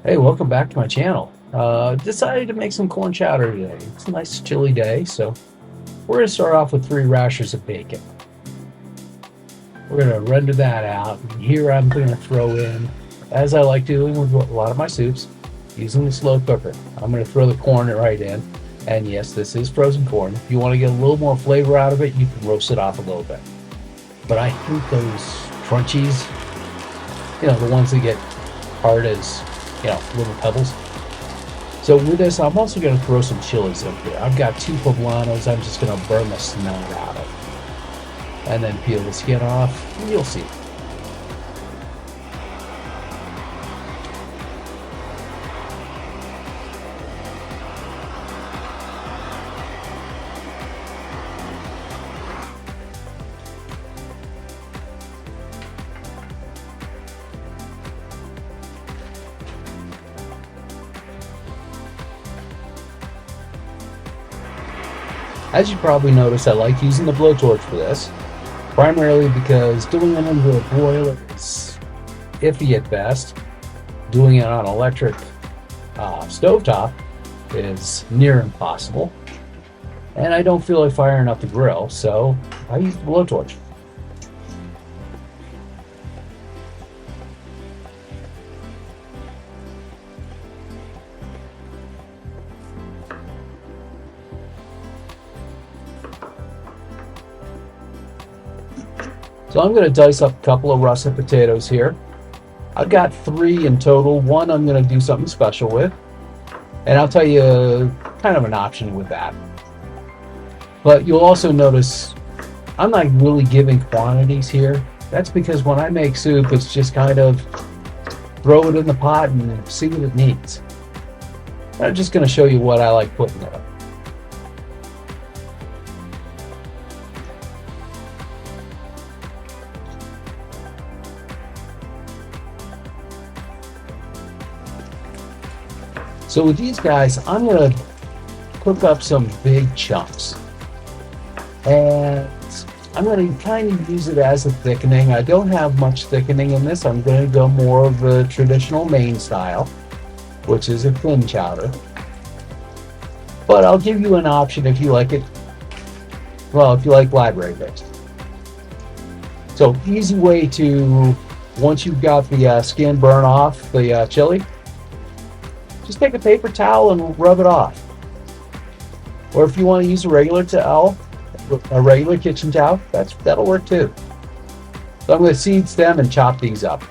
Hey, welcome back to my channel. Decided to make some corn chowder today. It's a nice chilly day, so we're going to start off with 3 rashers of bacon. We're going to render that out. And here I'm going to throw in, as I like doing with a lot of my soups, using the slow cooker. I'm going to throw the corn right in. And yes, this is frozen corn. If you want to get a little more flavor out of it, you can roast it off a little bit. But I hate those crunchies, the ones that get hard as, little pebbles. So with this, I'm also going to throw some chilies in here. I've got 2 poblanos. I'm just going to burn the snot out of, and then peel the skin off. And you'll see. As you probably noticed, I like using the blowtorch for this, primarily because doing it under a broiler is iffy at best. Doing it on electric stovetop is near impossible, and I don't feel like firing up the grill, so I use the blowtorch. So I'm going to dice up a couple of russet potatoes here. I've got 3 in total. One I'm going to do something special with, and I'll tell you kind of an option with that. But you'll also notice I'm not really giving quantities here. That's because when I make soup, it's just kind of throw it in the pot and see what it needs. I'm just going to show you what I like putting in it. So with these guys, I'm going to cook up some big chunks. And I'm going to kind of use it as a thickening. I don't have much thickening in this. I'm going to go more of the traditional Maine style, which is a thin chowder. But I'll give you an option if you like it. Well, if you like blackberry based. So easy way to, once you've got the skin burn off the chili, just take a paper towel and rub it off. Or if you want to use a regular towel, a regular kitchen towel, that'll work too. So I'm going to seed stem and chop these up.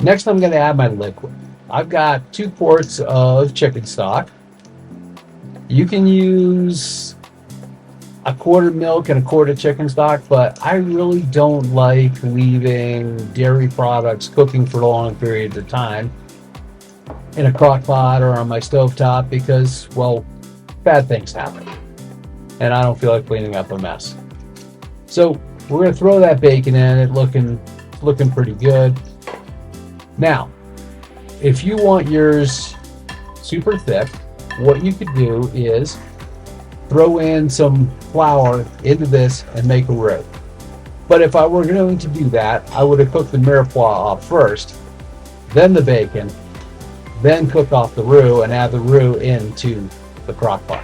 Next, I'm going to add my liquid. I've got 2 quarts of chicken stock. You can use a quart of milk and a quart of chicken stock, but I really don't like leaving dairy products cooking for long periods of time in a crock pot or on my stovetop because, well, bad things happen. And I don't feel like cleaning up a mess. So we're going to throw that bacon in, it looking pretty good. Now, if you want yours super thick, what you could do is throw in some flour into this and make a roux. But if I were going to do that, I would have cooked the mirepoix off first, then the bacon, then cook off the roux and add the roux into the crock pot.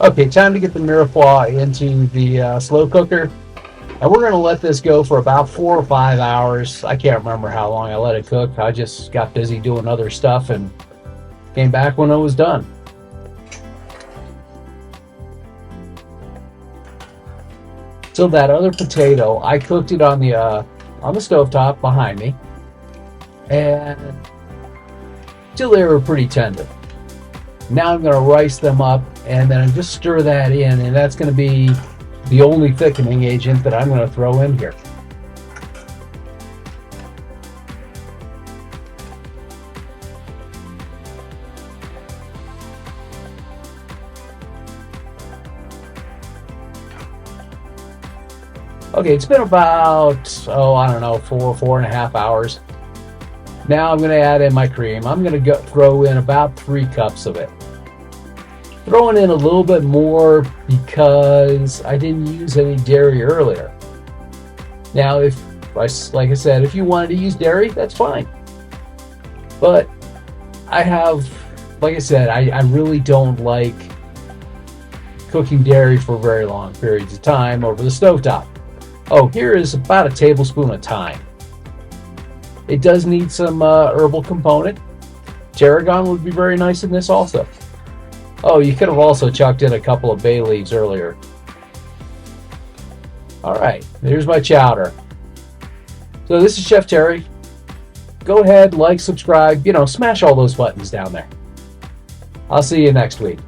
Okay, time to get the mirepoix into the slow cooker. And we're going to let this go for about 4 or 5 hours. I can't remember how long I let it cook. I just got busy doing other stuff and came back when it was done. So that other potato, I cooked it on the stovetop behind me, and till they were pretty tender. Now I'm going to rice them up, and then just stir that in, and that's going to be the only thickening agent that I'm going to throw in here. Okay, it's been about, I don't know, 4.5 hours. Now I'm going to add in my cream. I'm going to throw in about 3 cups of it. Throwing in a little bit more because I didn't use any dairy earlier. Now, like I said, if you wanted to use dairy, that's fine. But I have, like I said, I really don't like cooking dairy for very long periods of time over the stovetop. Oh, here is about a tablespoon of thyme. It does need some herbal component. Tarragon would be very nice in this also. Oh, you could have also chucked in a couple of bay leaves earlier. Alright, here's my chowder. So this is Chef Terry. Go ahead, like, subscribe, smash all those buttons down there. I'll see you next week.